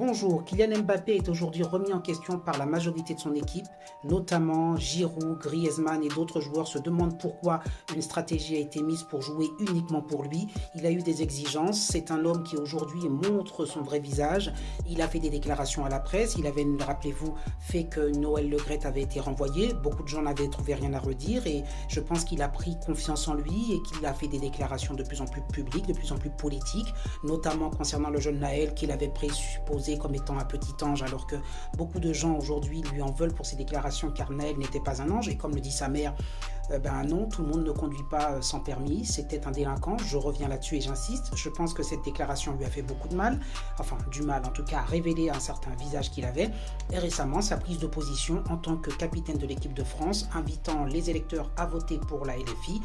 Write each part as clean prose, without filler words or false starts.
Bonjour, Kylian Mbappé est aujourd'hui remis en question par la majorité de son équipe, notamment Giroud, Griezmann et d'autres joueurs se demandent pourquoi une stratégie a été mise pour jouer uniquement pour lui. Il a eu des exigences, c'est un homme qui aujourd'hui montre son vrai visage. Il a fait des déclarations à la presse, il avait, rappelez-vous, fait que Noël Le Graët avait été renvoyé. Beaucoup de gens n'avaient trouvé rien à redire et je pense qu'il a pris confiance en lui et qu'il a fait des déclarations de plus en plus publiques, de plus en plus politiques, notamment concernant le jeune Naël qu'il avait présupposé comme étant un petit ange, alors que beaucoup de gens aujourd'hui lui en veulent pour ses déclarations car Naël n'était pas un ange et comme le dit sa mère, non, tout le monde ne conduit pas sans permis, c'était un délinquant, je reviens là-dessus et j'insiste, je pense que cette déclaration lui a fait beaucoup de mal, enfin du mal en tout cas à révéler un certain visage qu'il avait, et récemment sa prise de position en tant que capitaine de l'équipe de France, invitant les électeurs à voter pour la LFI,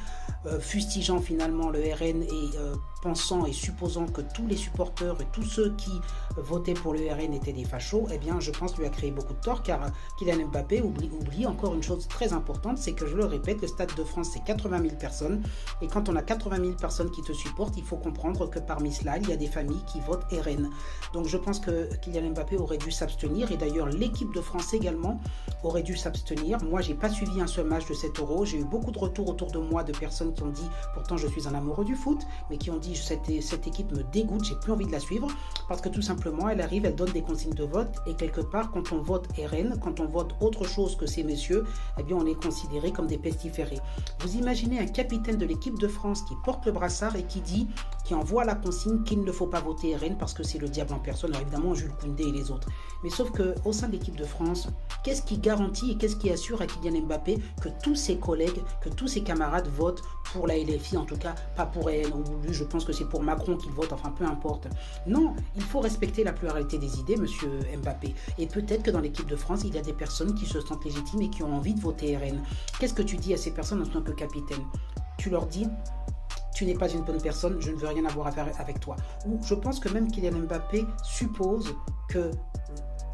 fustigeant finalement le RN et pensant et supposant que tous les supporters et tous ceux qui votaient pour le RN étaient des fachos, eh bien je pense lui a créé beaucoup de tort car Kylian Mbappé oublie encore une chose très importante, c'est que je le répète, le Stade de France c'est 80 000 personnes et quand on a 80 000 personnes qui te supportent, il faut comprendre que parmi cela, il y a des familles qui votent RN. Donc je pense que Kylian Mbappé aurait dû s'abstenir et d'ailleurs l'équipe de France également aurait dû s'abstenir. Moi j'ai pas suivi un seul match de cet Euro, j'ai eu beaucoup de retours autour de moi de personnes qui ont dit, pourtant je suis un amoureux du foot, mais qui ont dit cette équipe me dégoûte, j'ai plus envie de la suivre parce que tout simplement elle arrive, elle donne des consignes de vote et quelque part quand on vote RN, quand on vote autre chose que ces messieurs, eh bien on est considéré comme des pestiférés. Vous imaginez un capitaine de l'équipe de France qui porte le brassard et qui envoie la consigne qu'il ne faut pas voter RN parce que c'est le diable en personne, alors évidemment Jules Koundé et les autres. Mais sauf qu'au sein de l'équipe de France, qu'est-ce qui garantit et qu'est-ce qui assure à Kylian Mbappé que tous ses collègues, que tous ses camarades votent pour la LFI, en tout cas pas pour RN, ou lui je pense que c'est pour Macron qu'il vote, enfin peu importe. Non, il faut respecter la pluralité des idées, monsieur Mbappé. Et peut-être que dans l'équipe de France, il y a des personnes qui se sentent légitimes et qui ont envie de voter RN. Qu'est-ce que tu dis à ces personnes en tant que capitaine? Tu leur dis, tu n'es pas une bonne personne, je ne veux rien avoir à faire avec toi. Ou je pense que même Kylian Mbappé suppose que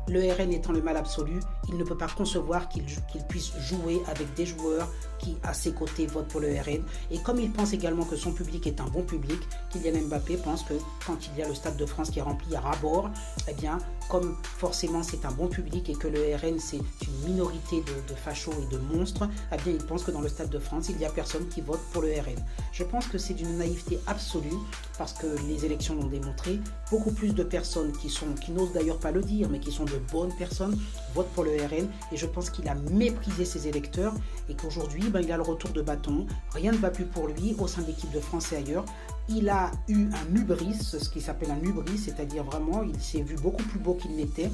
le RN étant le mal absolu, il ne peut pas concevoir qu'il puisse jouer avec des joueurs qui, à ses côtés, votent pour le RN. Et comme il pense également que son public est un bon public, Kylian Mbappé pense que quand il y a le Stade de France qui est rempli à ras-bord, eh bien, comme forcément c'est un bon public et que le RN c'est une minorité de fachos et de monstres, eh bien, il pense que dans le Stade de France, il n'y a personne qui vote pour le RN. Je pense que c'est d'une naïveté absolue parce que les élections l'ont démontré. Beaucoup plus de personnes qui n'osent d'ailleurs pas le dire, mais qui sont de bonnes personnes, votent pour le RN et je pense qu'il a méprisé ses électeurs et qu'aujourd'hui, il a le retour de bâton. Rien ne va plus pour lui au sein de l'équipe de France et ailleurs. Il a eu un hubris, ce qui s'appelle un hubris, c'est-à-dire vraiment, il s'est vu beaucoup plus beau qu'il n'était.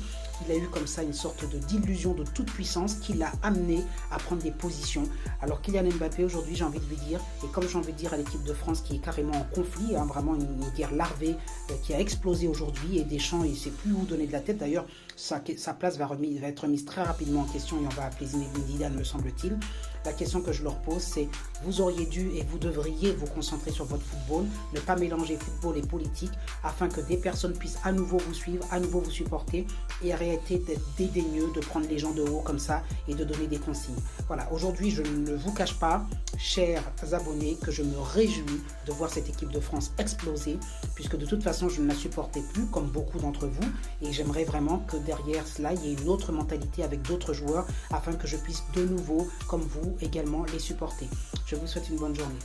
Il a eu comme ça une sorte d'illusion de toute puissance qui l'a amené à prendre des positions. Alors Kylian Mbappé, aujourd'hui, j'ai envie de lui dire, et comme j'ai envie de dire à l'équipe de France qui est carrément en conflit, vraiment une guerre larvée qui a explosé aujourd'hui et Deschamps, il ne sait plus où donner de la tête. D'ailleurs, sa place va être remise très rapidement en question et on va appeler Zinedine Zidane, me semble-t-il. La question que je leur pose, c'est vous auriez dû et vous devriez vous concentrer sur votre football, ne pas mélanger football et politique afin que des personnes puissent à nouveau vous suivre, à nouveau vous supporter et arrêter d'être dédaigneux, de prendre les gens de haut comme ça et de donner des consignes. Voilà, aujourd'hui, je ne vous cache pas, chers abonnés, que je me réjouis de voir cette équipe de France exploser puisque de toute façon, je ne la supportais plus comme beaucoup d'entre vous et j'aimerais vraiment que derrière cela, il y ait une autre mentalité avec d'autres joueurs afin que je puisse de nouveau, comme vous, également les supporter. Je vous souhaite une bonne journée.